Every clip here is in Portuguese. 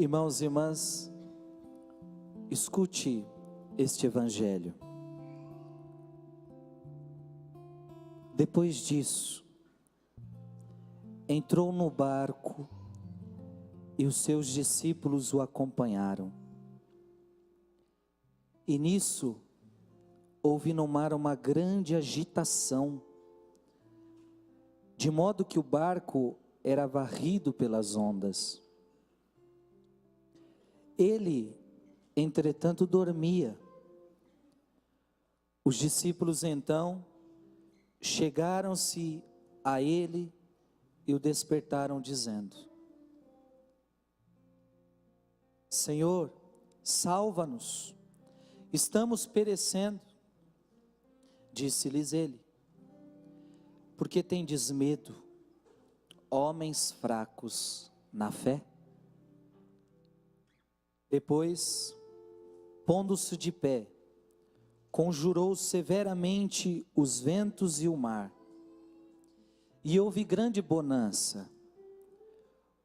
Irmãos e irmãs, escute este evangelho. Depois disso, entrou no barco e os seus discípulos o acompanharam. E nisso, houve no mar uma grande agitação, de modo que o barco era varrido pelas ondas. Ele, entretanto, dormia. Os discípulos então chegaram-se a ele e o despertaram, dizendo: Senhor, salva-nos, estamos perecendo. Disse-lhes ele: por que tendes medo, homens fracos na fé? Depois, pondo-se de pé, conjurou severamente os ventos e o mar, e houve grande bonança.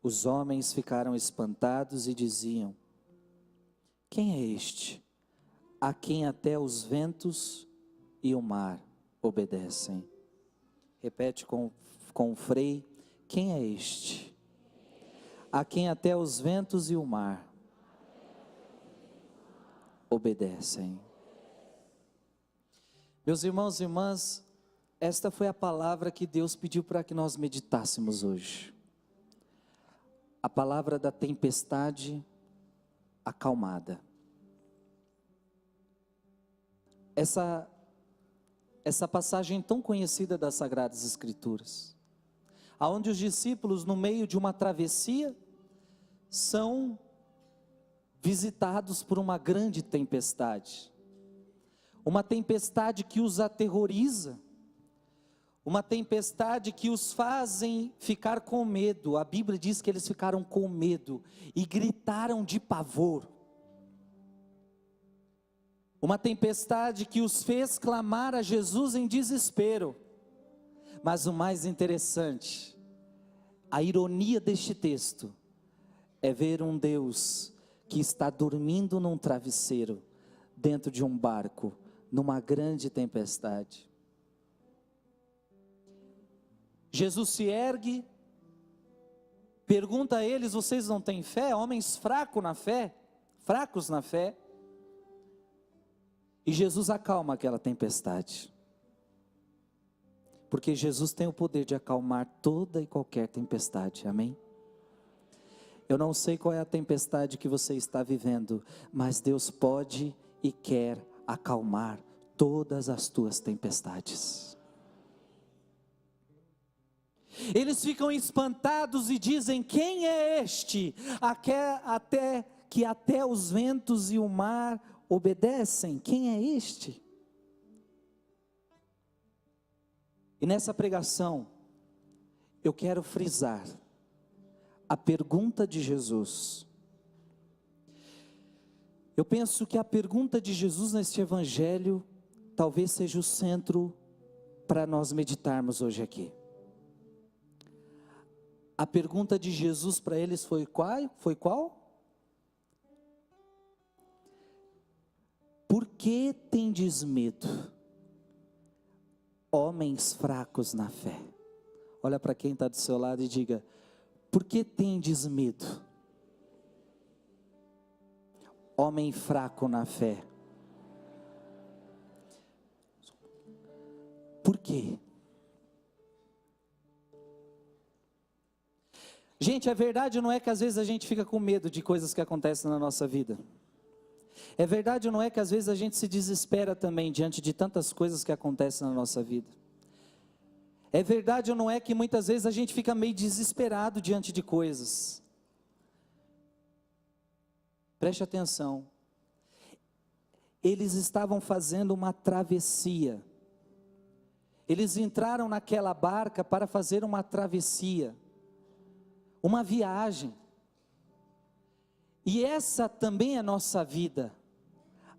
Os homens ficaram espantados e diziam: quem é este, a quem até os ventos e o mar obedecem? Repete com o Frei: quem é este, a quem até os ventos e o mar obedecem? Meus irmãos e irmãs, esta foi a palavra que Deus pediu para que nós meditássemos hoje. A palavra da tempestade acalmada. Essa passagem tão conhecida das Sagradas Escrituras, aonde os discípulos, no meio de uma travessia, são visitados por uma grande tempestade. Uma tempestade que os aterroriza, uma tempestade que os fazem ficar com medo. A Bíblia diz que eles ficaram com medo e gritaram de pavor. Uma tempestade que os fez clamar a Jesus em desespero. Mas o mais interessante, a ironia deste texto, é ver um Deus que está dormindo num travesseiro, dentro de um barco, numa grande tempestade. Jesus se ergue, pergunta a eles: vocês não têm fé? Homens fracos na fé. E Jesus acalma aquela tempestade, porque Jesus tem o poder de acalmar toda e qualquer tempestade, amém? Eu não sei qual é a tempestade que você está vivendo, mas Deus pode e quer acalmar todas as tuas tempestades. Eles ficam espantados e dizem: quem é este, que até os ventos e o mar obedecem? Quem é este? E nessa pregação, eu quero frisar a pergunta de Jesus. Eu penso que a pergunta de Jesus neste evangelho talvez seja o centro para nós meditarmos hoje aqui. A pergunta de Jesus para eles foi qual? Por que tendes medo, homens fracos na fé? Olha para quem está do seu lado e diga: por que tendes medo, homem fraco na fé? Por quê? Gente, a verdade não é que às vezes a gente fica com medo de coisas que acontecem na nossa vida. É verdade não é que às vezes a gente se desespera também diante de tantas coisas que acontecem na nossa vida. É verdade ou não é que muitas vezes a gente fica meio desesperado diante de coisas. Preste atenção. Eles estavam fazendo uma travessia. Eles entraram naquela barca para fazer uma travessia, uma viagem. E essa também é a nossa vida.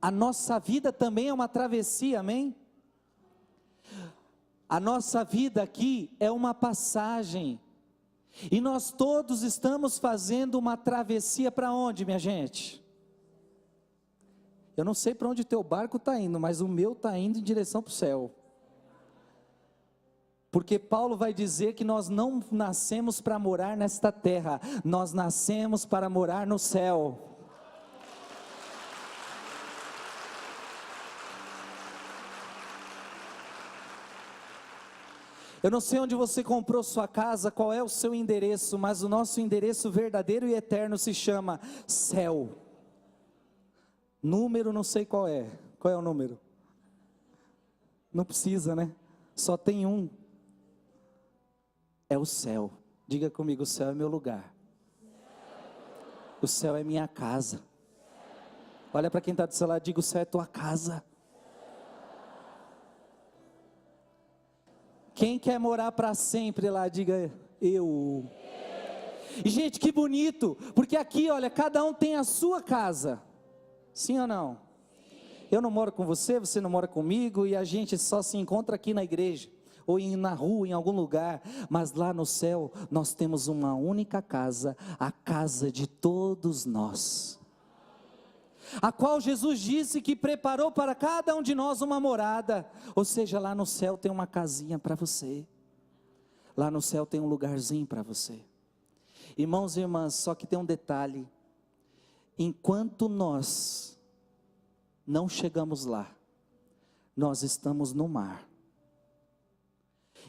A nossa vida também é uma travessia, amém? A nossa vida aqui é uma passagem. E nós todos estamos fazendo uma travessia para onde, minha gente? Eu não sei para onde o teu barco está indo, mas o meu está indo em direção para o céu. Porque Paulo vai dizer que nós não nascemos para morar nesta terra, nós nascemos para morar no céu. Eu não sei onde você comprou sua casa, qual é o seu endereço, mas o nosso endereço verdadeiro e eterno se chama céu. Número não sei qual é o número? Não precisa, né? Só tem um. É o céu. Diga comigo, o céu é meu lugar. O céu é minha casa. Olha para quem está do seu lado, diga, o céu é tua casa. Quem quer morar para sempre lá, diga eu. E gente, que bonito, porque aqui, olha, cada um tem a sua casa. Sim ou não? Eu não moro com você, você não mora comigo, e a gente só se encontra aqui na igreja, ou na rua, em algum lugar, mas lá no céu, nós temos uma única casa, a casa de todos nós, a qual Jesus disse que preparou para cada um de nós uma morada, ou seja, lá no céu tem uma casinha para você, lá no céu tem um lugarzinho para você. Irmãos e irmãs, só que tem um detalhe, enquanto nós não chegamos lá, nós estamos no mar.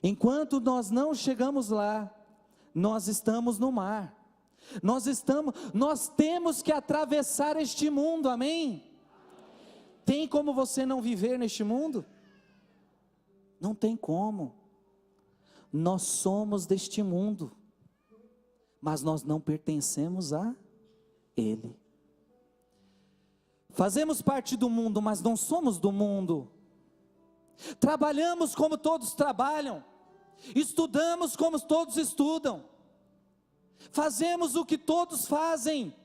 Enquanto nós não chegamos lá, nós estamos no mar. Nós temos que atravessar este mundo, amém? Tem como você não viver neste mundo? Não tem como. Nós somos deste mundo, mas nós não pertencemos a ele. Fazemos parte do mundo, mas não somos do mundo. Trabalhamos como todos trabalham, estudamos como todos estudam, fazemos o que todos fazem,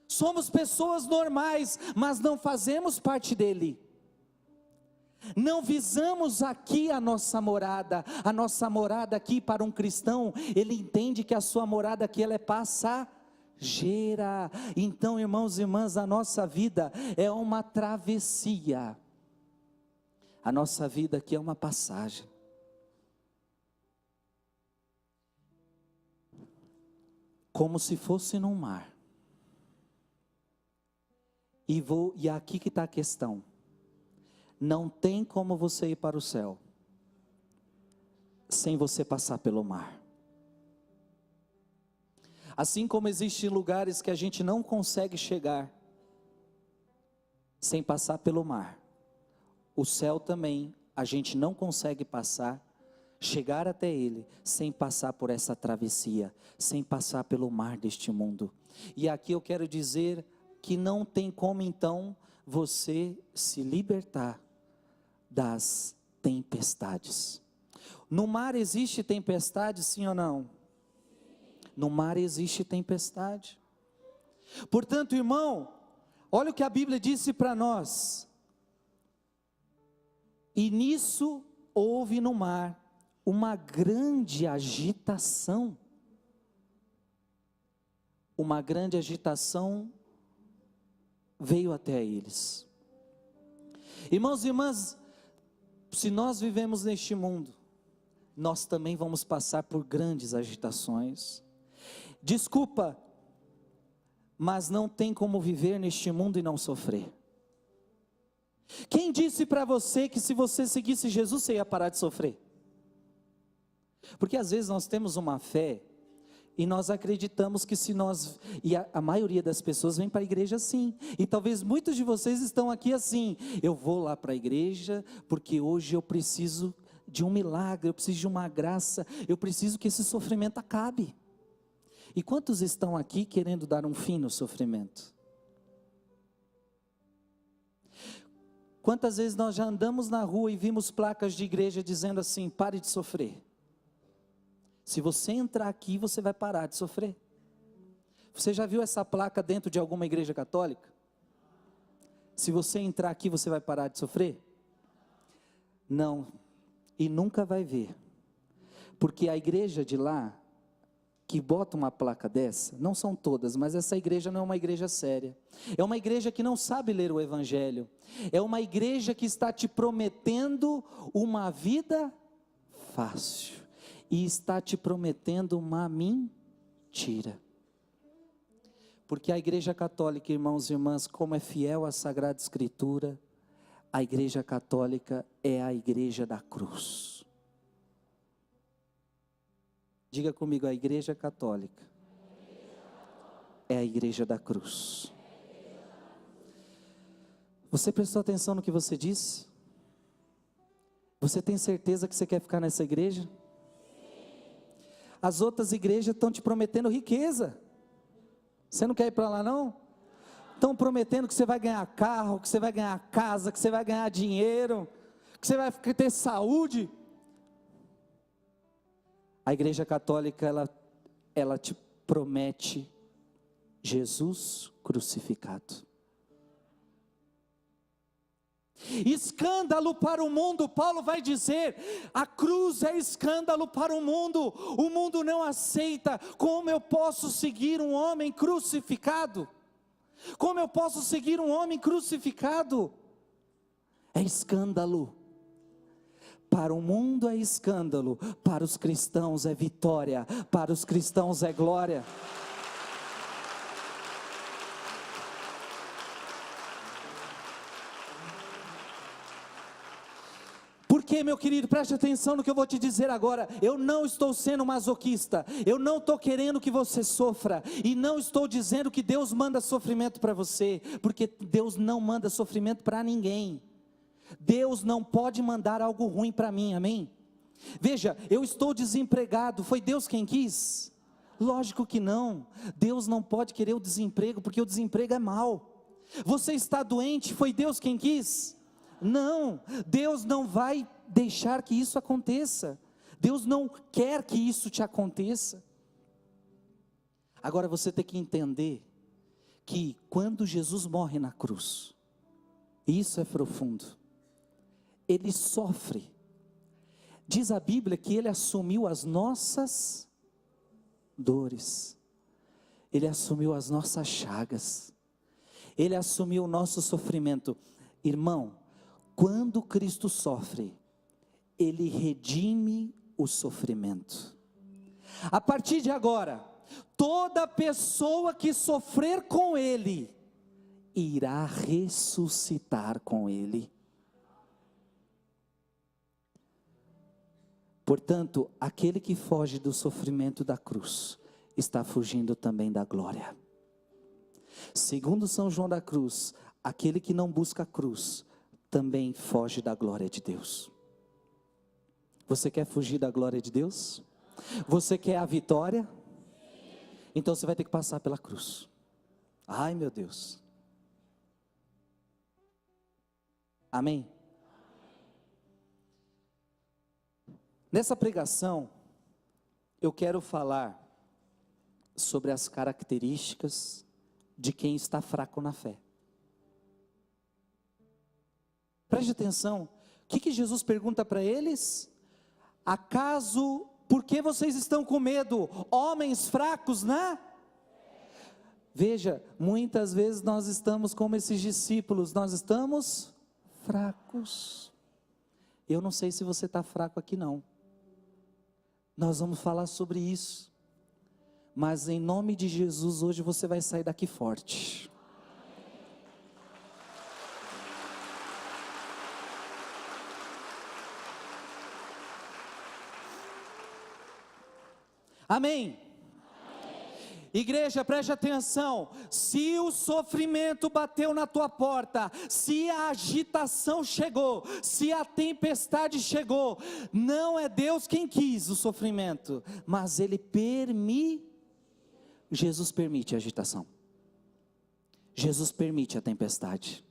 somos pessoas normais, mas não fazemos parte dele. Não visamos aqui a nossa morada aqui para um cristão, ele entende que a sua morada aqui ela é passageira. Então, irmãos e irmãs, a nossa vida é uma travessia. A nossa vida aqui é uma passagem. Como se fosse num mar. E aqui que está a questão. Não tem como você ir para o céu sem você passar pelo mar. Assim como existem lugares que a gente não consegue chegar sem passar pelo mar, o céu também a gente não consegue chegar até ele, sem passar por essa travessia, sem passar pelo mar deste mundo. E aqui eu quero dizer que não tem como então você se libertar das tempestades. No mar existe tempestade, sim ou não? No mar existe tempestade. Portanto, irmão, olha o que a Bíblia disse para nós. E nisso houve no mar uma grande agitação. Uma grande agitação veio até eles. Irmãos e irmãs, se nós vivemos neste mundo, nós também vamos passar por grandes agitações. Desculpa, mas não tem como viver neste mundo e não sofrer. Quem disse para você que se você seguisse Jesus, você ia parar de sofrer? Porque às vezes nós temos uma fé, e nós acreditamos que se nós, e a maioria das pessoas vem para a igreja assim, e talvez muitos de vocês estão aqui assim, eu vou lá para a igreja, porque hoje eu preciso de um milagre, eu preciso de uma graça, eu preciso que esse sofrimento acabe. E quantos estão aqui querendo dar um fim no sofrimento? Quantas vezes nós já andamos na rua e vimos placas de igreja dizendo assim, pare de sofrer. Se você entrar aqui, você vai parar de sofrer. Você já viu essa placa dentro de alguma igreja católica? Se você entrar aqui, você vai parar de sofrer? Não, e nunca vai ver. Porque a igreja de lá, que bota uma placa dessa, não são todas, mas essa igreja não é uma igreja séria. É uma igreja que não sabe ler o evangelho. É uma igreja que está te prometendo uma vida fácil e está te prometendo uma mentira. Porque a igreja católica, irmãos e irmãs, como é fiel à Sagrada Escritura, a igreja católica é a igreja da cruz. Diga comigo, a igreja católica é a igreja da cruz. Você prestou atenção no que você disse? Você tem certeza que você quer ficar nessa igreja? As outras igrejas estão te prometendo riqueza. Você não quer ir para lá não? Estão prometendo que você vai ganhar carro, que você vai ganhar casa, que você vai ganhar dinheiro, que você vai ter saúde. A igreja católica, ela te promete Jesus crucificado. Escândalo para o mundo, Paulo vai dizer, a cruz é escândalo para o mundo não aceita. Como eu posso seguir um homem crucificado? Como eu posso seguir um homem crucificado? É escândalo. Para o mundo é escândalo, para os cristãos é vitória, para os cristãos é glória. Porque, meu querido, preste atenção no que eu vou te dizer agora. Eu não estou sendo masoquista, eu não estou querendo que você sofra, e não estou dizendo que Deus manda sofrimento para você, porque Deus não manda sofrimento para ninguém. Deus não pode mandar algo ruim para mim, amém? Veja, eu estou desempregado, foi Deus quem quis? Lógico que não. Deus não pode querer o desemprego, porque o desemprego é mal. Você está doente, foi Deus quem quis? Não, Deus não vai deixar que isso aconteça. Deus não quer que isso te aconteça. Agora você tem que entender que quando Jesus morre na cruz, isso é profundo, Ele sofre. Diz a Bíblia que Ele assumiu as nossas dores, Ele assumiu as nossas chagas, Ele assumiu o nosso sofrimento. Irmão, quando Cristo sofre, Ele redime o sofrimento. A partir de agora, toda pessoa que sofrer com Ele, irá ressuscitar com Ele. Portanto, aquele que foge do sofrimento da cruz, está fugindo também da glória. Segundo São João da Cruz, aquele que não busca a cruz, também foge da glória de Deus. Você quer fugir da glória de Deus? Você quer a vitória? Então você vai ter que passar pela cruz. Ai, meu Deus. Amém? Nessa pregação, eu quero falar sobre as características de quem está fraco na fé. Preste atenção, o que Jesus pergunta para eles? Acaso, por que vocês estão com medo, homens fracos, né? Veja, muitas vezes nós estamos como esses discípulos, nós estamos fracos. Eu não sei se você está fraco aqui não. Nós vamos falar sobre isso. Mas em nome de Jesus, hoje você vai sair daqui forte. Amém? Igreja, preste atenção, se o sofrimento bateu na tua porta, se a agitação chegou, se a tempestade chegou, não é Deus quem quis o sofrimento, mas Ele Jesus permite a agitação, Jesus permite a tempestade,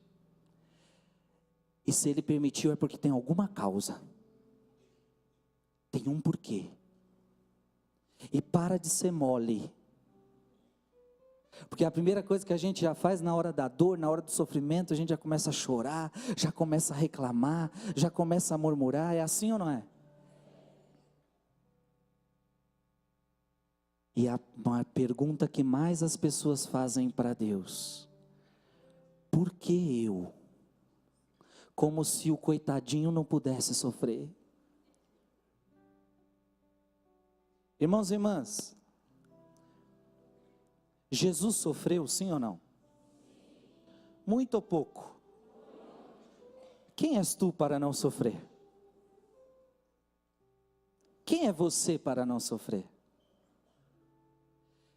e se Ele permitiu é porque tem alguma causa, tem um porquê, e para de ser mole, porque a primeira coisa que a gente já faz na hora da dor, na hora do sofrimento, a gente já começa a chorar, já começa a reclamar, já começa a murmurar, é assim ou não é? E a pergunta que mais as pessoas fazem para Deus: por que eu? Como se o coitadinho não pudesse sofrer. Irmãos e irmãs, Jesus sofreu, sim ou não? Muito ou pouco? Quem és tu para não sofrer? Quem é você para não sofrer?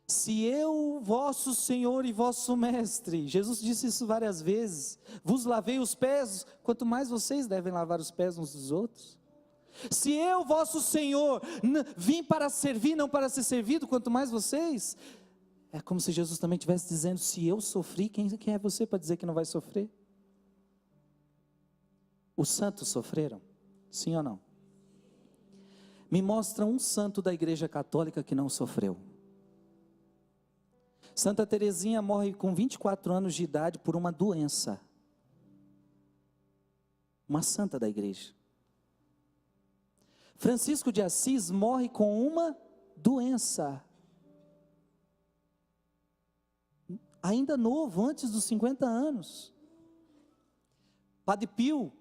Se eu, vosso Senhor e vosso Mestre, Jesus disse isso várias vezes, vos lavei os pés, quanto mais vocês devem lavar os pés uns dos outros. Se eu, vosso Senhor, vim para servir, não para ser servido, quanto mais vocês. É como se Jesus também estivesse dizendo: se eu sofri, quem é você para dizer que não vai sofrer? Os santos sofreram? Sim ou não? Me mostra um santo da Igreja Católica que não sofreu. Santa Teresinha morre com 24 anos de idade por uma doença. Uma santa da igreja. Francisco de Assis morre com uma doença. Ainda novo, antes dos 50 anos. Padre Pio,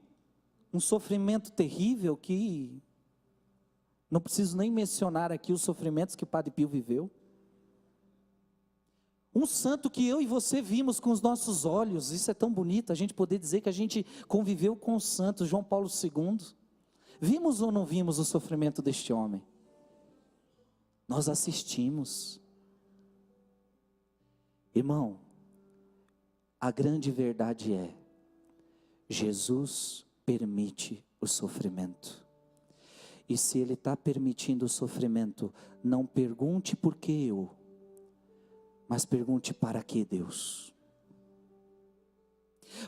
um sofrimento terrível que não preciso nem mencionar aqui os sofrimentos que Padre Pio viveu. Um santo que eu e você vimos com os nossos olhos. Isso é tão bonito, a gente poder dizer que a gente conviveu com o santo João Paulo II. Vimos ou não vimos o sofrimento deste homem? Nós assistimos. Irmão, a grande verdade é: Jesus permite o sofrimento. E se Ele está permitindo o sofrimento, não pergunte por que eu, mas pergunte: para que, Deus?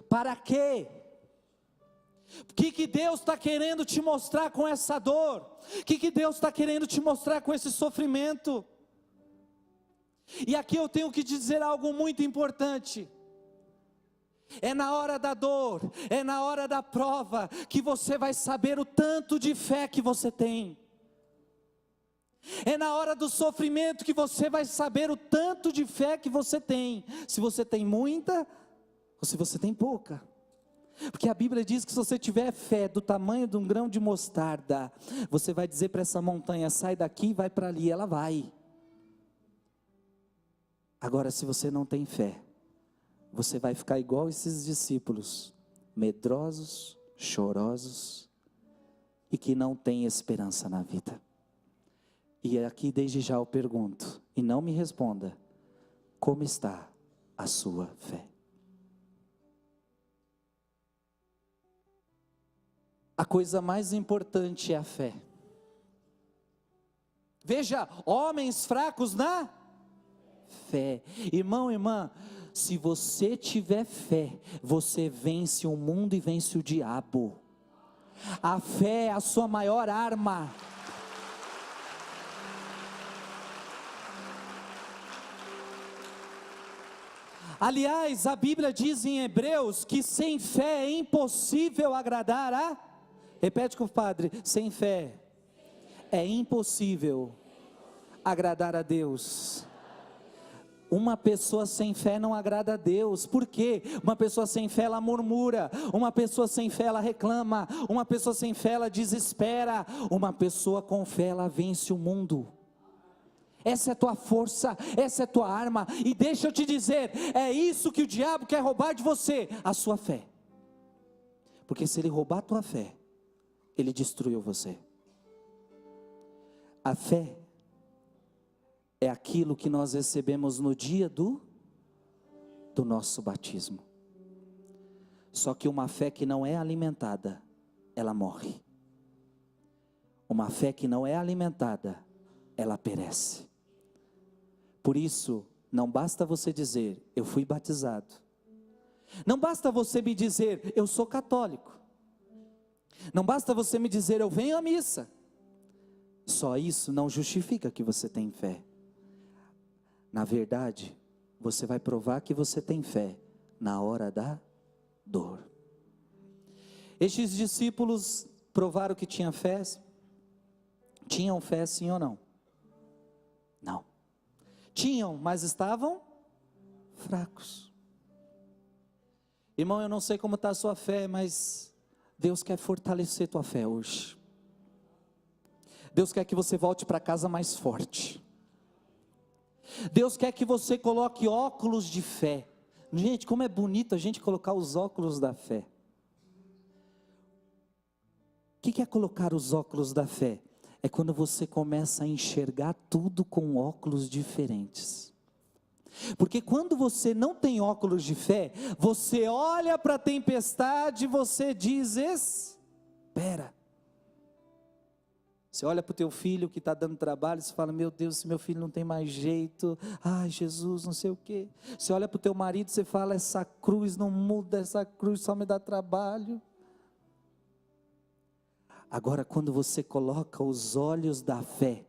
Para quê? O que Deus está querendo te mostrar com essa dor? O que Deus está querendo te mostrar com esse sofrimento? E aqui eu tenho que dizer algo muito importante. É na hora da dor, é na hora da prova, que você vai saber o tanto de fé que você tem. É na hora do sofrimento que você vai saber o tanto de fé que você tem. Se você tem muita, ou se você tem pouca. Porque a Bíblia diz que se você tiver fé do tamanho de um grão de mostarda, você vai dizer para essa montanha: sai daqui e vai para ali, ela vai. Agora, se você não tem fé, você vai ficar igual esses discípulos, medrosos, chorosos, e que não têm esperança na vida. E aqui desde já eu pergunto, e não me responda: como está a sua fé? A coisa mais importante é a fé. Veja, homens fracos na fé. Irmão, irmã, se você tiver fé, você vence o mundo e vence o diabo. A fé é a sua maior arma. Aliás, a Bíblia diz em Hebreus que sem fé é impossível agradar a... Repete com o padre: sem fé é impossível agradar a Deus. Uma pessoa sem fé não agrada a Deus. Por quê? Uma pessoa sem fé ela murmura, uma pessoa sem fé ela reclama, uma pessoa sem fé ela desespera, uma pessoa com fé ela vence o mundo. Essa é a tua força, essa é a tua arma. E deixa eu te dizer, é isso que o diabo quer roubar de você, a sua fé. Porque se ele roubar a tua fé, ele destruiu você. A fé é aquilo que nós recebemos no dia do nosso batismo. Só que uma fé que não é alimentada, ela morre. Uma fé que não é alimentada, ela perece. Por isso, não basta você dizer: eu fui batizado. Não basta você me dizer: eu sou católico. Não basta você me dizer: eu venho à missa. Só isso não justifica que você tem fé. Na verdade, você vai provar que você tem fé na hora da dor. Estes discípulos provaram que tinham fé? Tinham fé, sim ou não? Não. Tinham, mas estavam fracos. Irmão, eu não sei como está a sua fé, mas Deus quer fortalecer tua fé hoje. Deus quer que você volte para casa mais forte. Deus quer que você coloque óculos de fé. Gente, como é bonito a gente colocar os óculos da fé. O que é colocar os óculos da fé? É quando você começa a enxergar tudo com óculos diferentes. Porque quando você não tem óculos de fé, você olha para a tempestade e você diz: espera. Você olha para o teu filho que está dando trabalho, você fala: meu Deus, se meu filho não tem mais jeito, ai Jesus, não sei o quê. Você olha para o teu marido, você fala: essa cruz não muda, essa cruz só me dá trabalho. Agora, quando você coloca os olhos da fé,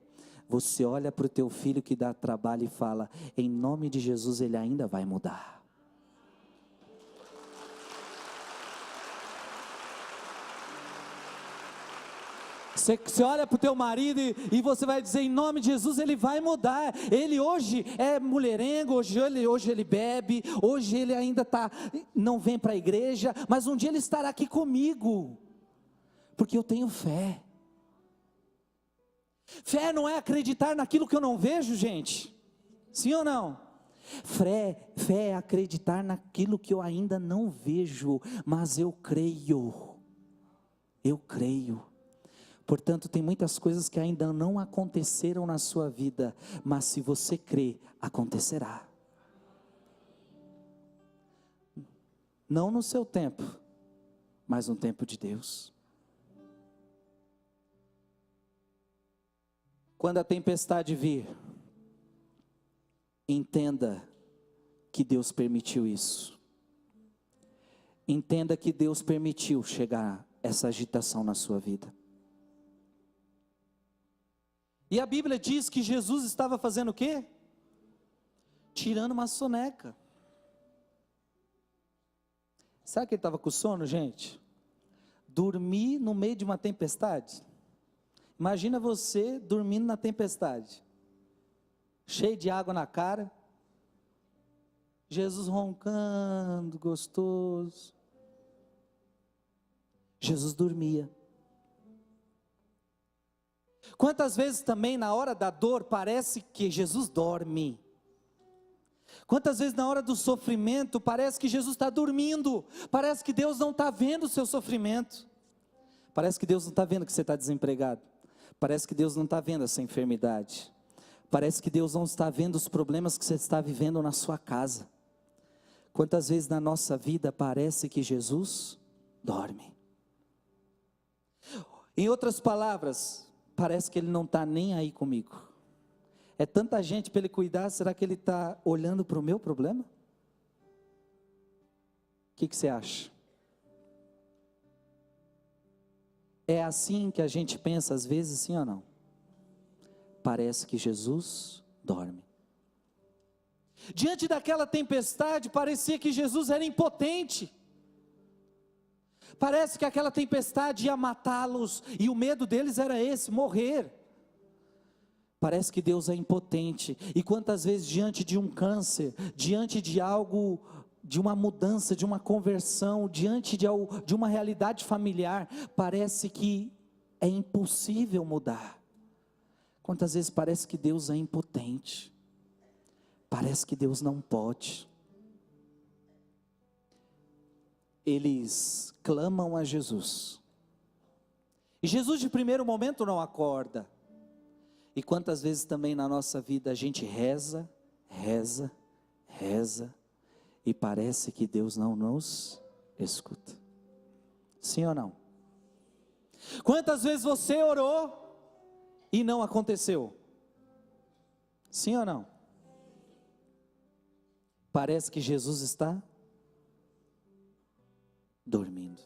você olha para o teu filho que dá trabalho e fala: em nome de Jesus ele ainda vai mudar. Você olha para o teu marido e você vai dizer: em nome de Jesus ele vai mudar. Ele hoje é mulherengo, hoje ele bebe, hoje ele ainda não vem para a igreja, mas um dia ele estará aqui comigo, porque eu tenho fé. Fé não é acreditar naquilo que eu não vejo, gente. Sim ou não? Fé é acreditar naquilo que eu ainda não vejo, mas eu creio. Eu creio. Portanto, tem muitas coisas que ainda não aconteceram na sua vida, mas se você crê, acontecerá. Não no seu tempo, mas no tempo de Deus. Quando a tempestade vir, entenda que Deus permitiu isso. Entenda que Deus permitiu chegar essa agitação na sua vida. E a Bíblia diz que Jesus estava fazendo o quê? Tirando uma soneca. Sabe que ele estava com sono, gente? Dormir no meio de uma tempestade. Imagina você dormindo na tempestade, cheio de água na cara, Jesus roncando, gostoso. Jesus dormia. Quantas vezes também na hora da dor parece que Jesus dorme? Quantas vezes na hora do sofrimento parece que Jesus está dormindo? Parece que Deus não está vendo o seu sofrimento. Parece que Deus não está vendo que você está desempregado. Parece que Deus não está vendo essa enfermidade. Parece que Deus não está vendo os problemas que você está vivendo na sua casa. Quantas vezes na nossa vida parece que Jesus dorme? Em outras palavras, parece que Ele não está nem aí comigo. É tanta gente para Ele cuidar, será que Ele está olhando para o meu problema? O que você acha? É assim que a gente pensa às vezes, sim ou não? Parece que Jesus dorme. Diante daquela tempestade, parecia que Jesus era impotente. Parece que aquela tempestade ia matá-los, e o medo deles era esse, morrer. Parece que Deus é impotente, e quantas vezes diante de um câncer, diante de algo, de uma mudança, de uma conversão, diante de uma realidade familiar, parece que é impossível mudar. Quantas vezes parece que Deus é impotente, parece que Deus não pode. Eles clamam a Jesus, e Jesus de primeiro momento não acorda. E quantas vezes também na nossa vida a gente reza, e parece que Deus não nos escuta. Sim ou não? Quantas vezes você orou e não aconteceu? Sim ou não? Parece que Jesus está dormindo.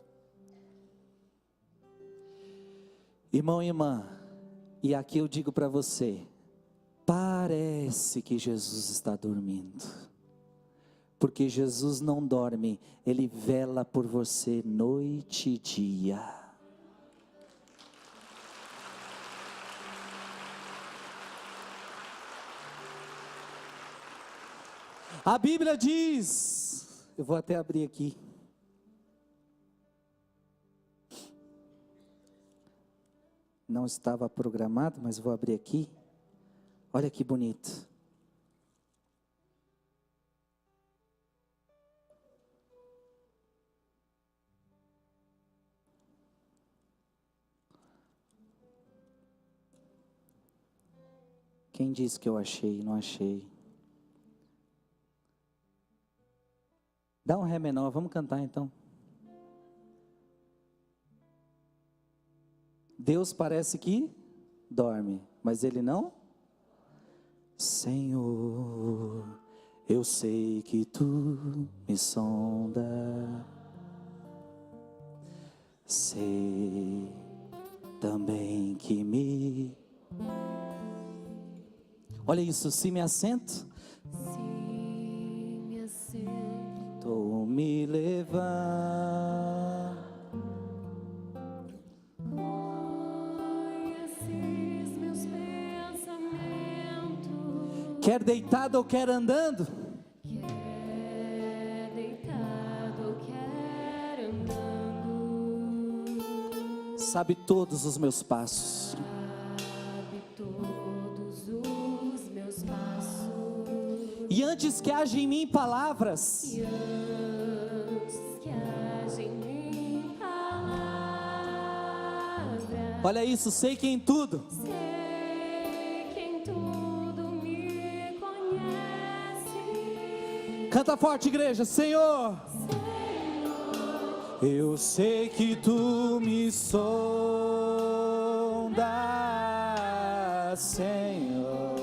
Irmão e irmã, e aqui eu digo para você, parece que Jesus está dormindo, porque Jesus não dorme, Ele vela por você noite e dia. A Bíblia diz, eu vou até abrir aqui. Não estava programado, mas vou abrir aqui. Olha que bonito. Quem disse que eu achei? Não achei. Dá um ré menor, vamos cantar então. Deus parece que dorme, mas Ele não. Senhor, eu sei que Tu me sonda, sei também que me... Olha isso, se me assento, Tu me levar. Quer deitado ou quer andando? Quer deitado ou quer andando? Sabe todos os meus passos. Sabe todos os meus passos. E antes que haja em mim palavras, E antes que haja em mim palavras, olha isso, sei que em tudo sei que em tudo me conhece. canta forte, igreja. Senhor, Senhor, eu sei que Tu me sondas, Senhor.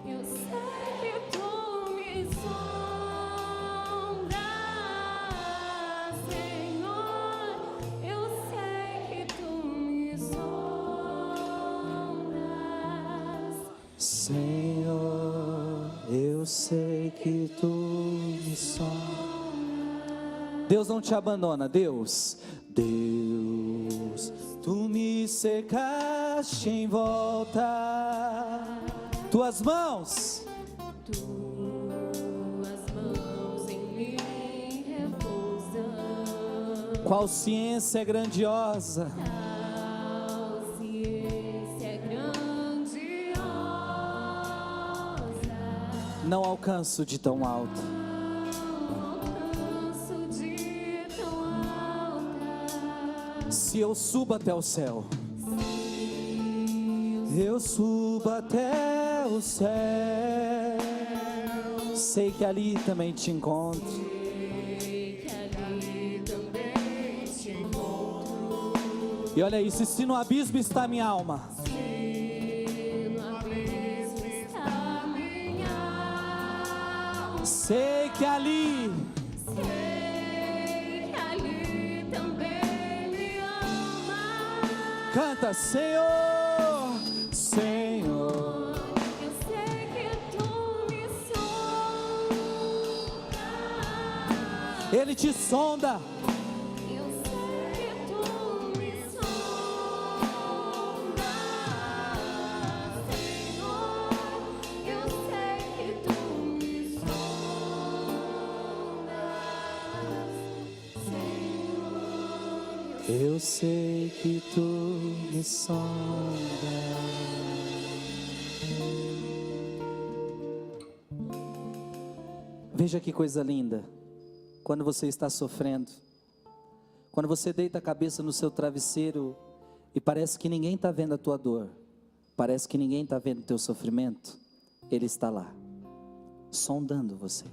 eu sei que tu me sondas, Senhor. Eu sei que tu me sondas. Senhor, eu sei que Tu me sondas. Deus não te abandona, Deus, Tu me cercaste em volta, Tuas mãos Tuas mãos em mim repousam. qual ciência grandiosa, Tal ciência grandiosa. não alcanço de tão alto. Alcanço de tão alta. Se eu subo até o céu, eu subo até o céu, sei que ali também te encontro. Sei que ali também te encontro. E olha isso, e se no abismo está minha alma, Se no abismo está minha alma, sei que ali sei que ali também me ama. canta, Senhor, Senhor. Eu sei que tu me sondas. Ele te sonda, Eu sei que tu me sondas, Senhor. Eu sei que tu me sondas, Senhor. eu sei que Tu me sonda. Veja que coisa linda, quando você está sofrendo, quando você deita a cabeça no seu travesseiro e parece que ninguém está vendo a tua dor, parece que ninguém está vendo o teu sofrimento, Ele está lá, sondando você.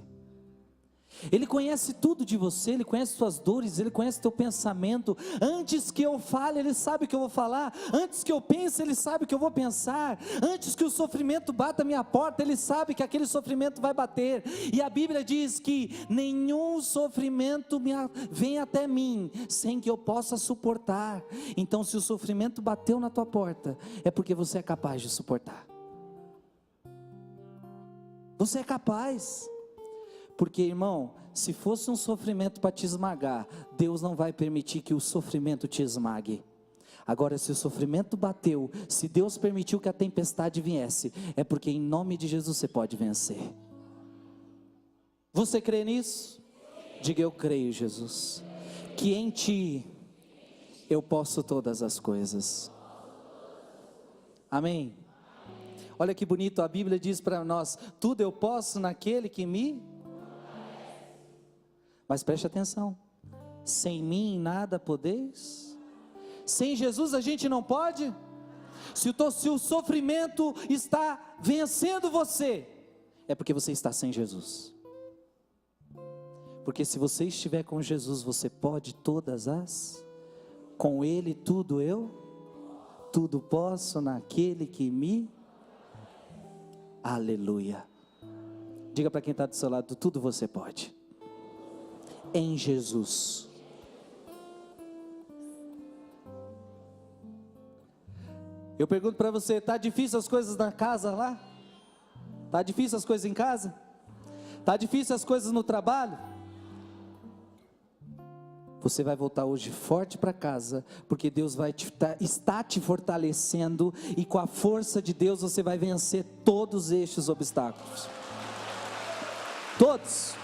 Ele conhece tudo de você, Ele conhece suas dores, Ele conhece teu pensamento. Antes que eu fale, Ele sabe o que eu vou falar. Antes que eu pense, Ele sabe o que eu vou pensar. Antes que o sofrimento bata a minha porta, Ele sabe que aquele sofrimento vai bater. E a Bíblia diz que nenhum sofrimento vem até mim sem que eu possa suportar. Então, se o sofrimento bateu na tua porta, é porque você é capaz de suportar. Você é capaz. Porque, irmão, se fosse um sofrimento para te esmagar, Deus não vai permitir que o sofrimento te esmague. Agora, se o sofrimento bateu, se Deus permitiu que a tempestade viesse, é porque em nome de Jesus você pode vencer. Você crê nisso? Diga: eu creio, Jesus, que em Ti eu posso todas as coisas. Amém? Olha que bonito, a Bíblia diz para nós: tudo eu posso naquele que me... Mas preste atenção: sem mim nada podeis. Sem Jesus a gente não pode. Se o sofrimento está vencendo você, é porque você está sem Jesus. Porque se você estiver com Jesus, você pode todas as... Com Ele tudo tudo posso naquele que me... Aleluia. Diga para quem está do seu lado: tudo você pode em Jesus. Eu pergunto para você: está difícil as coisas na casa lá? Está difícil as coisas em casa? Está difícil as coisas no trabalho? Você vai voltar hoje forte para casa, porque Deus está te fortalecendo, e com a força de Deus você vai vencer todos estes obstáculos. Todos.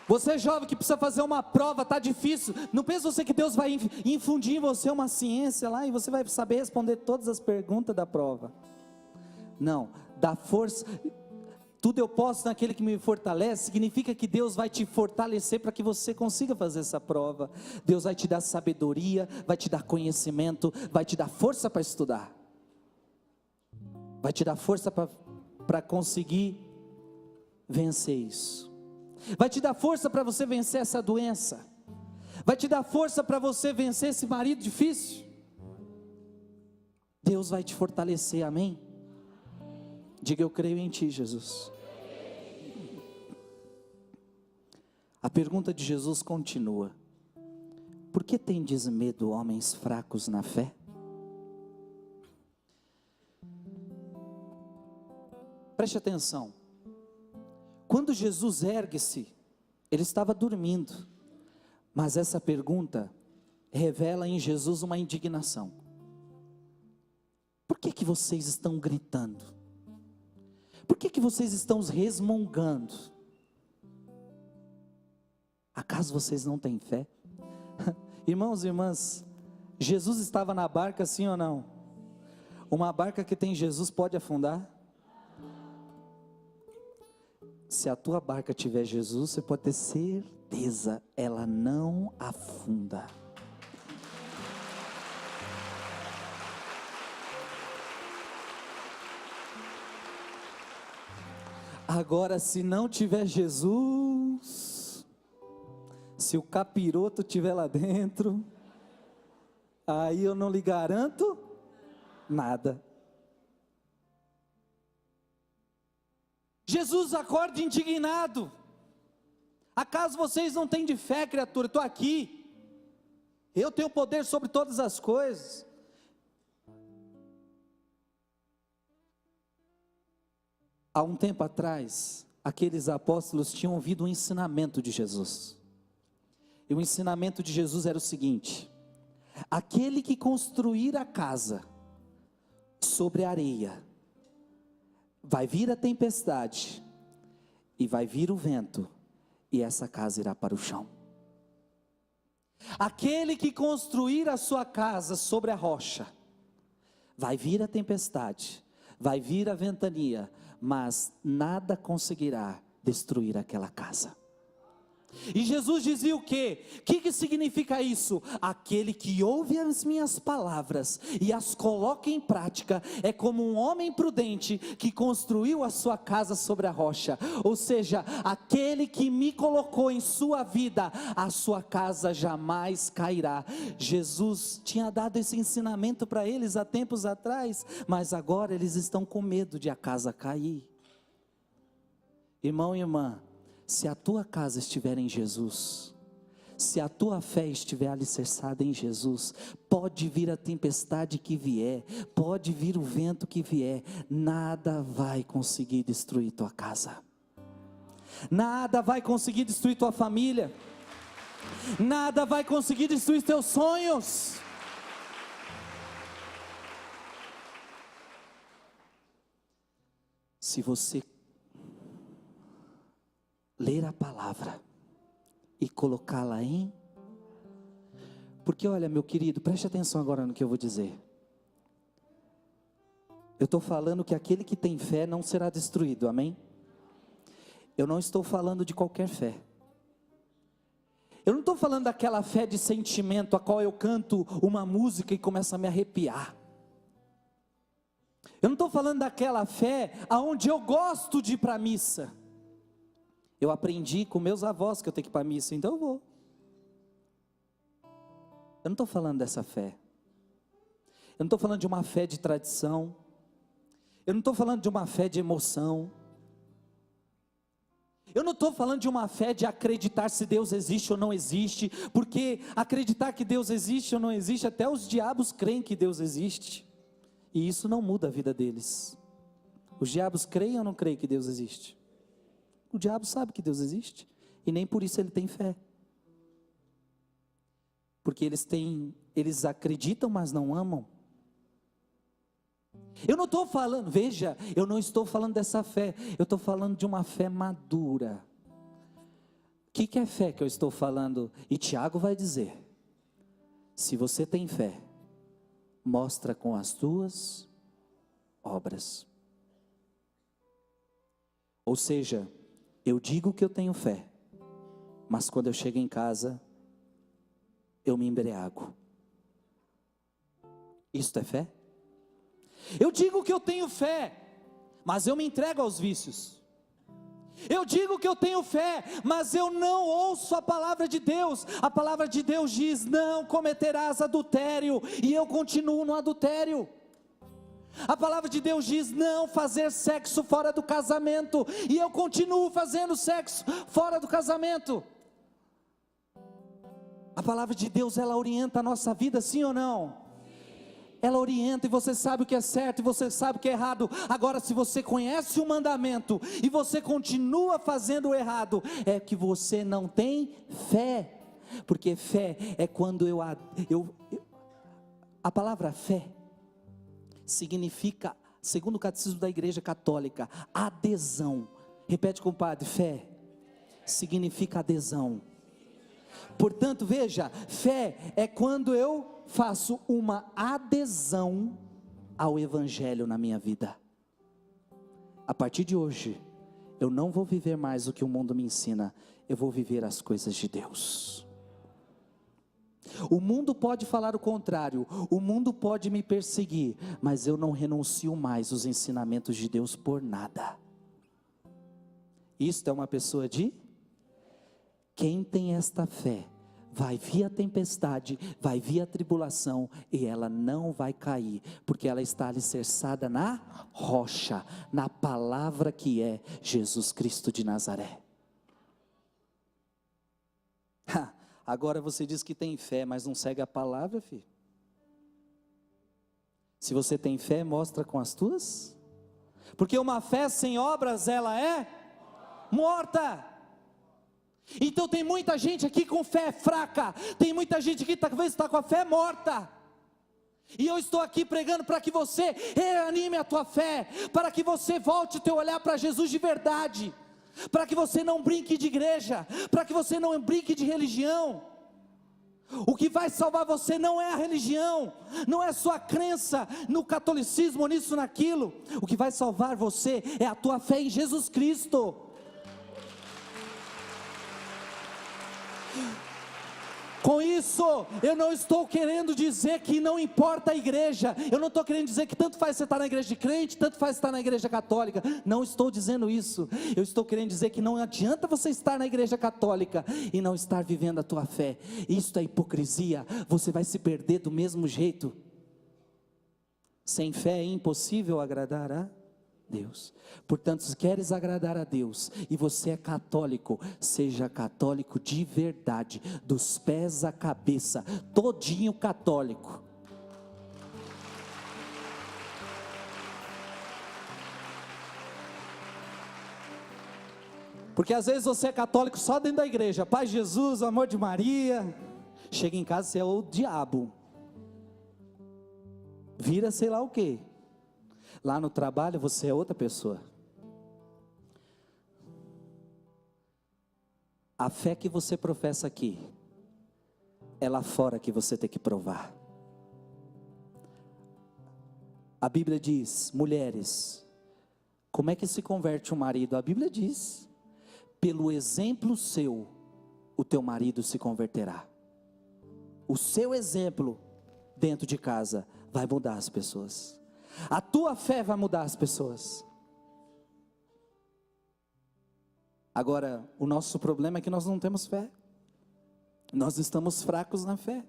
Você jovem que precisa fazer uma prova, está difícil. Não pensa você que Deus vai infundir em você uma ciência lá e você vai saber responder todas as perguntas da prova. Não, dá força. Tudo eu posso naquele que me fortalece, significa que Deus vai te fortalecer para que você consiga fazer essa prova. Deus vai te dar sabedoria, vai te dar conhecimento, vai te dar força para estudar, vai te dar força para conseguir vencer isso, vai te dar força para você vencer essa doença, vai te dar força para você vencer esse marido difícil. Deus vai te fortalecer, amém? Diga: eu creio em Ti, Jesus. A pergunta de Jesus continua: por que tendes medo, homens fracos na fé? Preste atenção. Quando Jesus ergue-se, Ele estava dormindo. Mas essa pergunta revela em Jesus uma indignação. Por que vocês estão gritando? Por que vocês estão resmungando? Acaso vocês não têm fé? Irmãos e irmãs, Jesus estava na barca, sim ou não? Uma barca que tem Jesus pode afundar? Se a tua barca tiver Jesus, você pode ter certeza, ela não afunda. Agora, se não tiver Jesus, se o capiroto estiver lá dentro, aí eu não lhe garanto nada. Jesus acorda indignado. Acaso vocês não têm de fé, criatura? Estou aqui, eu tenho poder sobre todas as coisas. Há um tempo atrás, aqueles apóstolos tinham ouvido um ensinamento de Jesus. E o ensinamento de Jesus era o seguinte: aquele que construir a casa sobre a areia, vai vir a tempestade, e vai vir o vento, e essa casa irá para o chão. Aquele que construir a sua casa sobre a rocha, vai vir a tempestade, vai vir a ventania, mas nada conseguirá destruir aquela casa. E Jesus dizia o quê? O que significa isso? Aquele que ouve as minhas palavras e as coloca em prática, é como um homem prudente que construiu a sua casa sobre a rocha. Ou seja, aquele que me colocou em sua vida, a sua casa jamais cairá. Jesus tinha dado esse ensinamento para eles há tempos atrás, mas agora eles estão com medo de a casa cair. Irmão e irmã, se a tua casa estiver em Jesus, se a tua fé estiver alicerçada em Jesus, pode vir a tempestade que vier, pode vir o vento que vier, nada vai conseguir destruir tua casa, nada vai conseguir destruir tua família, nada vai conseguir destruir teus sonhos. Se você ler a palavra e colocá-la em... Porque olha, meu querido, preste atenção agora no que eu vou dizer. Eu estou falando que aquele que tem fé não será destruído, amém? Eu não estou falando de qualquer fé. Eu não estou falando daquela fé de sentimento, a qual eu canto uma música e começo a me arrepiar. Eu não estou falando daquela fé aonde eu gosto de ir para a missa. Eu aprendi com meus avós que eu tenho que ir para a missa, então eu vou. Eu não estou falando dessa fé. Eu não estou falando de uma fé de tradição. Eu não estou falando de uma fé de emoção. Eu não estou falando de uma fé de acreditar se Deus existe ou não existe, porque acreditar que Deus existe ou não existe, até os diabos creem que Deus existe, e isso não muda a vida deles. Os diabos creem ou não creem que Deus existe? O diabo sabe que Deus existe, e nem por isso ele tem fé, porque eles acreditam, mas não amam. Eu não estou falando, veja, eu não estou falando dessa fé, eu estou falando de uma fé madura. O que é fé que eu estou falando? E Tiago vai dizer: se você tem fé, mostra com as tuas obras. Ou seja, eu digo que eu tenho fé, mas quando eu chego em casa, eu me embriago. Isto é fé? Eu digo que eu tenho fé, mas eu me entrego aos vícios. Eu digo que eu tenho fé, mas eu não ouço a palavra de Deus. A palavra de Deus diz: não cometerás adultério, e eu continuo no adultério. A palavra de Deus diz: não fazer sexo fora do casamento, e eu continuo fazendo sexo fora do casamento. A palavra de Deus, ela orienta a nossa vida, sim ou não? Ela orienta, e você sabe o que é certo, e você sabe o que é errado. Agora, se você conhece o mandamento, e você continua fazendo o errado, é que você não tem fé. Porque fé é quando a palavra fé significa, segundo o catecismo da Igreja Católica, adesão. Repete com o padre: fé significa adesão. Portanto, veja, fé é quando eu faço uma adesão ao Evangelho na minha vida. A partir de hoje, eu não vou viver mais o que o mundo me ensina, eu vou viver as coisas de Deus. O mundo pode falar o contrário, o mundo pode me perseguir, mas eu não renuncio mais os ensinamentos de Deus por nada. Isto é uma pessoa de... Quem tem esta fé, vai vir a tempestade, vai vir a tribulação, e ela não vai cair, porque ela está alicerçada na rocha, na palavra que é Jesus Cristo de Nazaré. Agora você diz que tem fé, mas não segue a palavra, filho. Se você tem fé, mostra com as tuas, porque uma fé sem obras, ela é morta. Então tem muita gente aqui com fé fraca, tem muita gente aqui que talvez está com a fé morta, e eu estou aqui pregando para que você reanime a tua fé, para que você volte o teu olhar para Jesus de verdade, para que você não brinque de igreja, para que você não brinque de religião. O que vai salvar você não é a religião, não é sua crença no catolicismo, nisso, naquilo. O que vai salvar você é a tua fé em Jesus Cristo. Com isso, eu não estou querendo dizer que não importa a igreja, eu não estou querendo dizer que tanto faz você estar na igreja de crente, tanto faz você estar na igreja católica, não estou dizendo isso. Eu estou querendo dizer que não adianta você estar na igreja católica e não estar vivendo a tua fé. Isto é hipocrisia, você vai se perder do mesmo jeito. Sem fé é impossível agradar a Deus. Portanto, se queres agradar a Deus e você é católico, seja católico de verdade, dos pés à cabeça, todinho católico. Porque às vezes você é católico só dentro da igreja, Pai Jesus, o amor de Maria, chega em casa você é o diabo, vira sei lá o que. Lá no trabalho você é outra pessoa. A fé que você professa aqui, é lá fora que você tem que provar. A Bíblia diz, mulheres, como é que se converte um marido? A Bíblia diz, pelo exemplo seu, o teu marido se converterá. O seu exemplo dentro de casa vai mudar as pessoas. A tua fé vai mudar as pessoas. Agora, o nosso problema é que nós não temos fé. Nós estamos fracos na fé.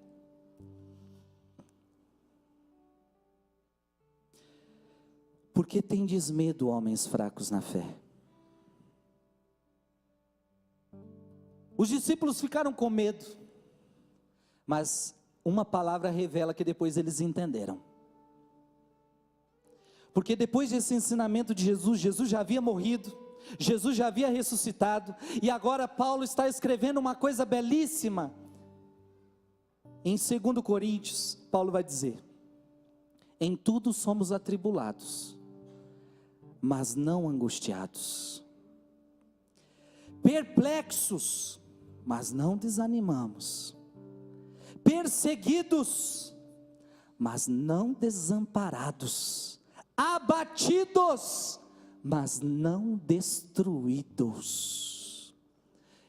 Por que tendes medo, homens fracos na fé? Os discípulos ficaram com medo, mas uma palavra revela que depois eles entenderam. Porque depois desse ensinamento de Jesus, Jesus já havia morrido, Jesus já havia ressuscitado, e agora Paulo está escrevendo uma coisa belíssima. Em 2 Coríntios, Paulo vai dizer: em tudo somos atribulados, mas não angustiados, perplexos, mas não desanimamos, perseguidos, mas não desamparados, abatidos, mas não destruídos.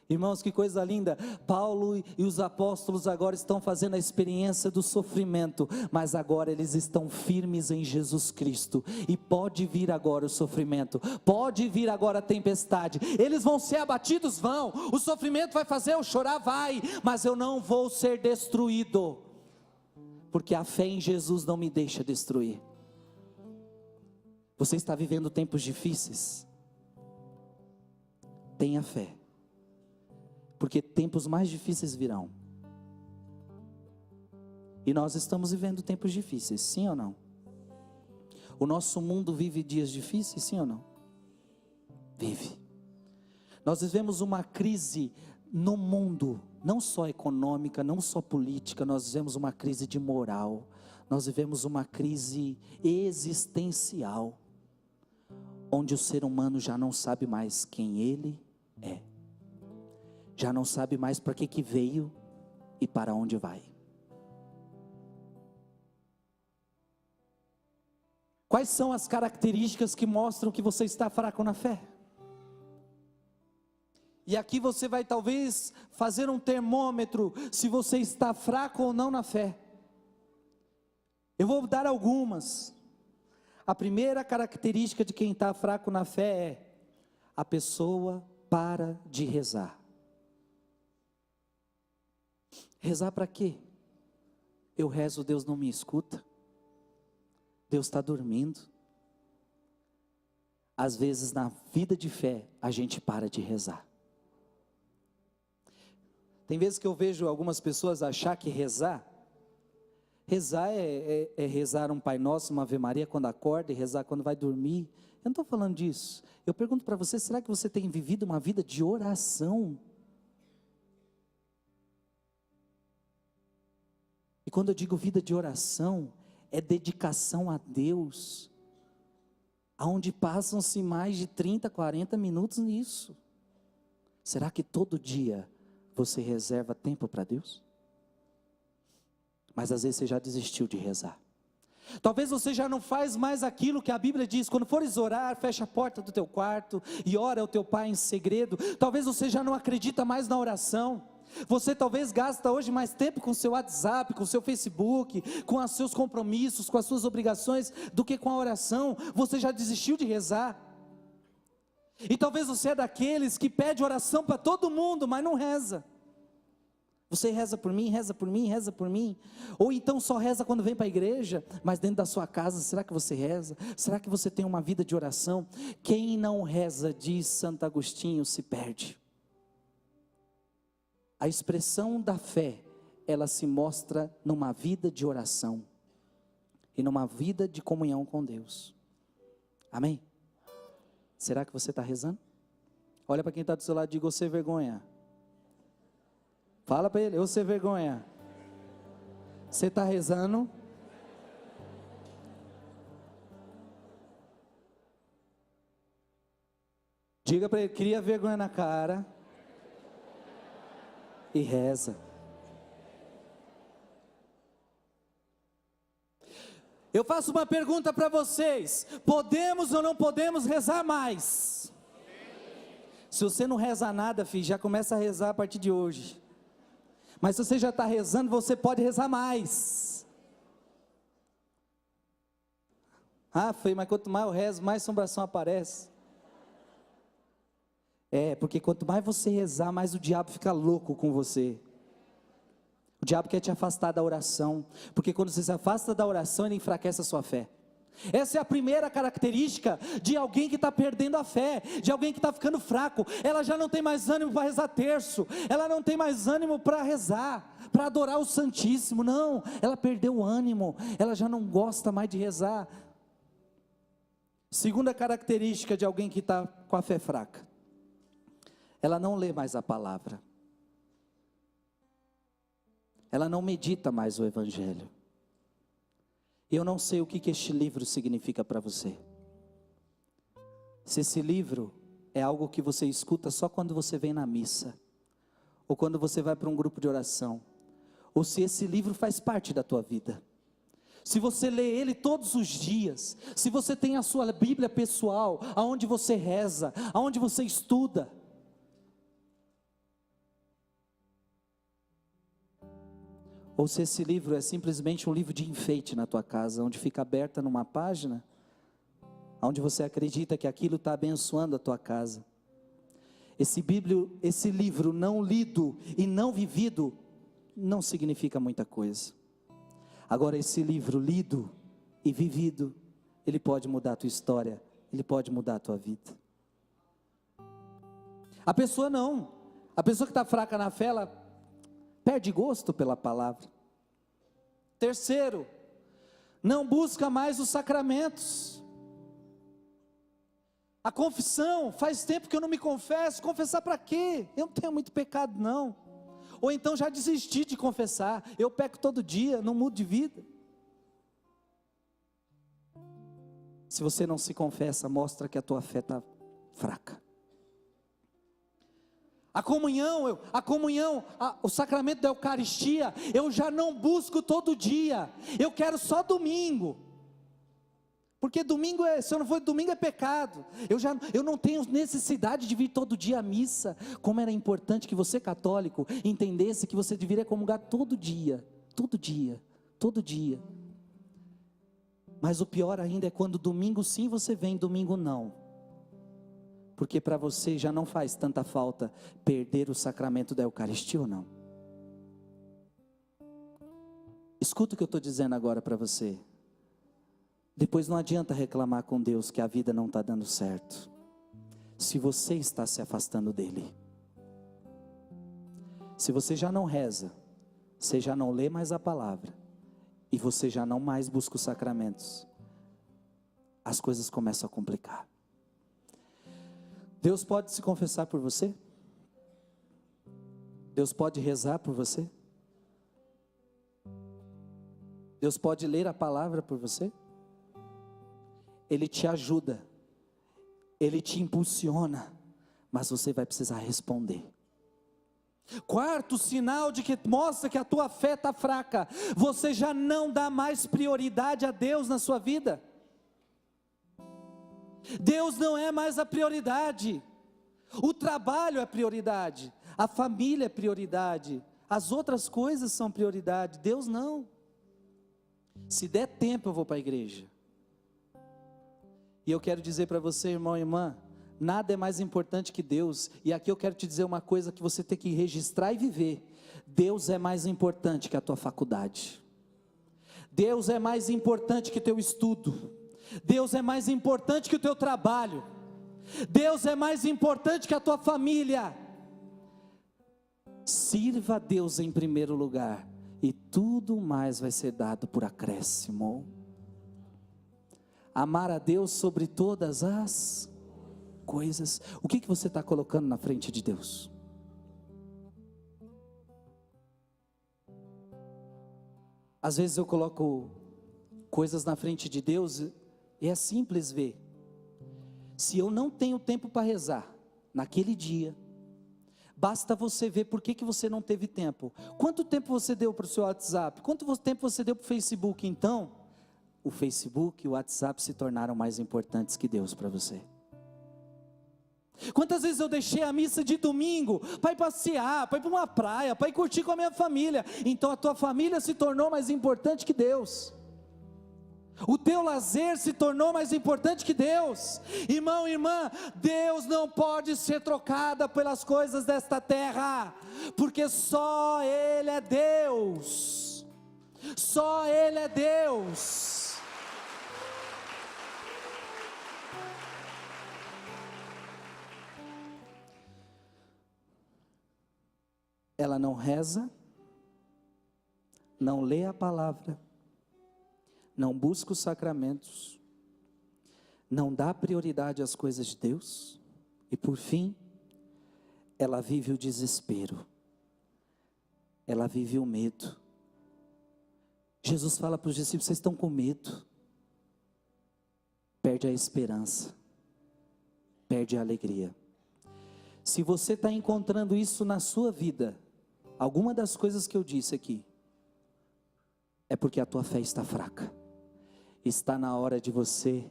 Irmãos, que coisa linda. Paulo e os apóstolos agora estão fazendo a experiência do sofrimento, mas agora eles estão firmes em Jesus Cristo, e pode vir agora o sofrimento, pode vir agora a tempestade, eles vão ser abatidos, vão, o sofrimento vai fazer eu chorar, vai, mas eu não vou ser destruído, porque a fé em Jesus não me deixa destruir. Você está vivendo tempos difíceis? Tenha fé, porque tempos mais difíceis virão. E nós estamos vivendo tempos difíceis, sim ou não? O nosso mundo vive dias difíceis, sim ou não? Vive. Nós vivemos uma crise no mundo, não só econômica, não só política, nós vivemos uma crise de moral, nós vivemos uma crise existencial, onde o ser humano já não sabe mais quem ele é, já não sabe mais para que veio e para onde vai. Quais são as características que mostram que você está fraco na fé? E aqui você vai talvez fazer um termômetro, se você está fraco ou não na fé. Eu vou dar algumas. A primeira característica de quem está fraco na fé é: a pessoa para de rezar. Rezar para quê? Eu rezo, Deus não me escuta, Deus está dormindo. Às vezes na vida de fé a gente para de rezar. Tem vezes que eu vejo algumas pessoas achar que rezar é rezar um Pai Nosso, uma Ave Maria quando acorda, e rezar quando vai dormir. Eu não estou falando disso. Eu pergunto para você, será que você tem vivido uma vida de oração? E quando eu digo vida de oração, é dedicação a Deus, aonde passam-se mais de 30, 40 minutos nisso. Será que todo dia você reserva tempo para Deus? Mas às vezes você já desistiu de rezar. Talvez você já não faz mais aquilo que a Bíblia diz: quando fores orar, fecha a porta do teu quarto e ora ao teu Pai em segredo. Talvez você já não acredita mais na oração. Você talvez gasta hoje mais tempo com o seu WhatsApp, com o seu Facebook, com os seus compromissos, com as suas obrigações, do que com a oração. Você já desistiu de rezar. E talvez você é daqueles que pede oração para todo mundo, mas não reza. Você reza por mim, reza por mim, reza por mim. Ou então só reza quando vem para a igreja, mas dentro da sua casa, será que você reza? Será que você tem uma vida de oração? Quem não reza, diz Santo Agostinho, se perde. A expressão da fé, ela se mostra numa vida de oração e numa vida de comunhão com Deus. Amém? Será que você está rezando? Olha para quem está do seu lado e diga: ô sem vergonha. Fala para ele: ô sem vergonha. Você está rezando? Diga para ele: cria vergonha na cara. e reza. Eu faço uma pergunta para vocês: podemos ou não podemos rezar mais? Se você não reza nada, filho, já começa a rezar a partir de hoje. Mas se você já está rezando, você pode rezar mais. Ah, filho, mas quanto mais eu rezo, mais assombração aparece. Porque quanto mais você rezar, mais o diabo fica louco com você. O diabo quer te afastar da oração, porque quando você se afasta da oração, ele enfraquece a sua fé. Essa é a primeira característica de alguém que está perdendo a fé, de alguém que está ficando fraco. Ela já não tem mais ânimo para rezar terço, ela não tem mais ânimo para rezar, para adorar o Santíssimo, não, ela perdeu o ânimo, ela já não gosta mais de rezar. Segunda característica de alguém que está com a fé fraca: ela não lê mais a palavra, ela não medita mais o Evangelho. Eu não sei o que este livro significa para você. Se esse livro é algo que você escuta só quando você vem na missa, ou quando você vai para um grupo de oração, ou se esse livro faz parte da tua vida. Se você lê ele todos os dias, se você tem a sua Bíblia pessoal, aonde você reza, aonde você estuda, ou se esse livro é simplesmente um livro de enfeite na tua casa, onde fica aberta numa página, onde você acredita que aquilo está abençoando a tua casa. Esse livro não lido e não vivido, não significa muita coisa. Agora, esse livro lido e vivido, ele pode mudar a tua história, ele pode mudar a tua vida. A pessoa que está fraca na fé, ela perde gosto pela palavra. Terceiro, não busca mais os sacramentos. A confissão, faz tempo que eu não me confesso. Confessar para quê? Eu não tenho muito pecado não. Ou então já desisti de confessar, eu peco todo dia, não mudo de vida. Se você não se confessa, mostra que a tua fé está fraca. A comunhão, o sacramento da Eucaristia, eu já não busco todo dia, eu quero só domingo, porque domingo se eu não for domingo é pecado, eu não tenho necessidade de vir todo dia à missa. Como era importante que você, católico, entendesse que você deveria comungar todo dia, mas o pior ainda é quando domingo sim você vem, domingo não. Porque para você já não faz tanta falta perder o sacramento da Eucaristia ou não? Escuta o que eu estou dizendo agora para você. Depois não adianta reclamar com Deus que a vida não está dando certo, se você está se afastando dEle. Se você já não reza, você já não lê mais a palavra, e você já não mais busca os sacramentos, as coisas começam a complicar. Deus pode se confessar por você? Deus pode rezar por você? Deus pode ler a palavra por você? Ele te ajuda, Ele te impulsiona, mas você vai precisar responder. Quarto sinal de que mostra que a tua fé está fraca: você já não dá mais prioridade a Deus na sua vida. Deus não é mais a prioridade. O trabalho é prioridade, a família é prioridade, as outras coisas são prioridade, Deus não. Se der tempo eu vou para a igreja. E eu quero dizer para você, irmão e irmã, nada é mais importante que Deus. E aqui eu quero te dizer uma coisa que você tem que registrar e viver: Deus é mais importante que a tua faculdade, Deus é mais importante que teu estudo, Deus é mais importante que o teu trabalho, Deus é mais importante que a tua família. Sirva a Deus em primeiro lugar, e tudo mais vai ser dado por acréscimo. Amar a Deus sobre todas as coisas. O que você está colocando na frente de Deus? Às vezes eu coloco coisas na frente de Deus e é simples ver. Se eu não tenho tempo para rezar naquele dia, Basta você ver por que você não teve tempo. Quanto tempo você deu para o seu WhatsApp? Quanto tempo você deu para o Facebook? Então, o Facebook e o WhatsApp se tornaram mais importantes que Deus para você. Quantas vezes eu deixei a missa de domingo para ir passear, para ir para uma praia, para ir curtir com a minha família? Então a tua família se tornou mais importante que Deus. O teu lazer se tornou mais importante que Deus. Irmão, irmã, Deus não pode ser trocada pelas coisas desta terra, porque só Ele é Deus. Só Ele é Deus. Ela não reza, não lê a palavra, não busca os sacramentos, não dá prioridade às coisas de Deus, e por fim, ela vive o desespero, ela vive o medo. Jesus fala para os discípulos: vocês estão com medo, perde a esperança, perde a alegria. Se você está encontrando isso na sua vida, alguma das coisas que eu disse aqui, é porque a tua fé está fraca. Está na hora de você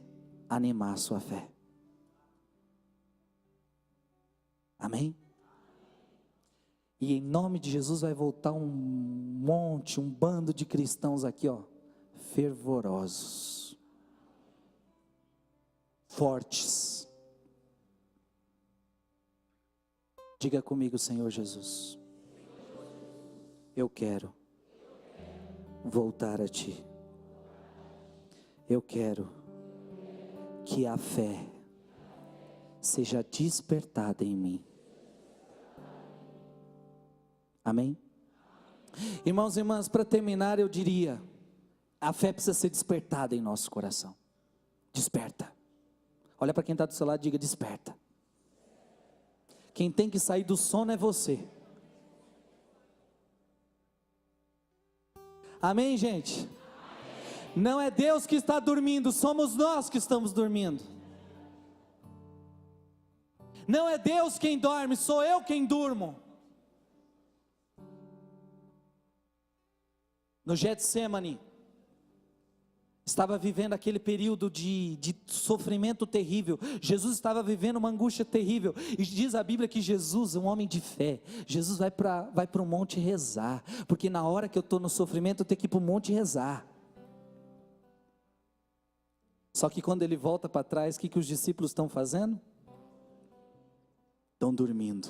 animar a sua fé. Amém? E em nome de Jesus vai voltar um bando de cristãos aqui, ó, fervorosos, fortes. Diga comigo: Senhor Jesus, eu quero voltar a Ti. Eu quero que a fé seja despertada em mim. Amém? Irmãos e irmãs, para terminar eu diria, a fé precisa ser despertada em nosso coração. Desperta. Olha para quem está do seu lado e diga: desperta. Quem tem que sair do sono é você. Amém, gente? Não é Deus que está dormindo, somos nós que estamos dormindo. Não é Deus quem dorme, sou eu quem durmo. No Getsemane, estava vivendo aquele período de sofrimento terrível. Jesus estava vivendo uma angústia terrível. E diz a Bíblia que Jesus, um homem de fé, Jesus vai para o monte rezar. Porque na hora que eu estou no sofrimento, eu tenho que ir para o monte rezar. Só que quando ele volta para trás, o que os discípulos estão fazendo? Estão dormindo.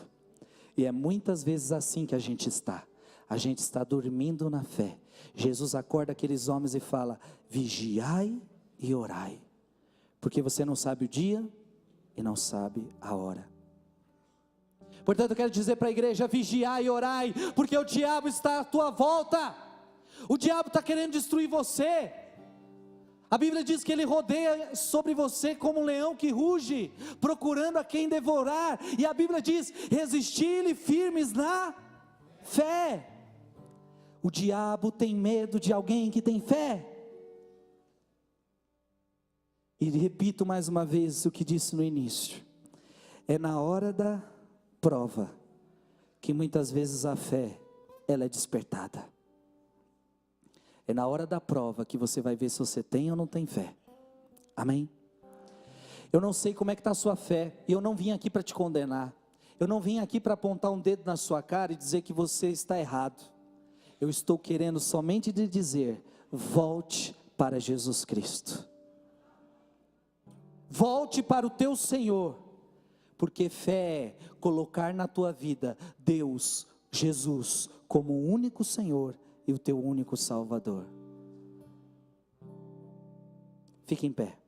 E é muitas vezes assim que a gente está. A gente está dormindo na fé. Jesus acorda aqueles homens e fala: vigiai e orai, porque você não sabe o dia e não sabe a hora. Portanto eu quero dizer para a igreja: vigiai e orai, porque o diabo está à tua volta. O diabo está querendo destruir você. A Bíblia diz que ele rodeia sobre você como um leão que ruge, procurando a quem devorar. E a Bíblia diz: resisti-lhe firmes na fé. O diabo tem medo de alguém que tem fé. E repito mais uma vez o que disse no início: é na hora da prova que muitas vezes a fé, ela é despertada. É na hora da prova que você vai ver se você tem ou não tem fé. Amém? Eu não sei como é que está a sua fé, e eu não vim aqui para te condenar. Eu não vim aqui para apontar um dedo na sua cara e dizer que você está errado. Eu estou querendo somente te dizer: volte para Jesus Cristo. Volte para o teu Senhor, porque fé é colocar na tua vida Deus, Jesus, como o único Senhor e o teu único Salvador. Fique em pé.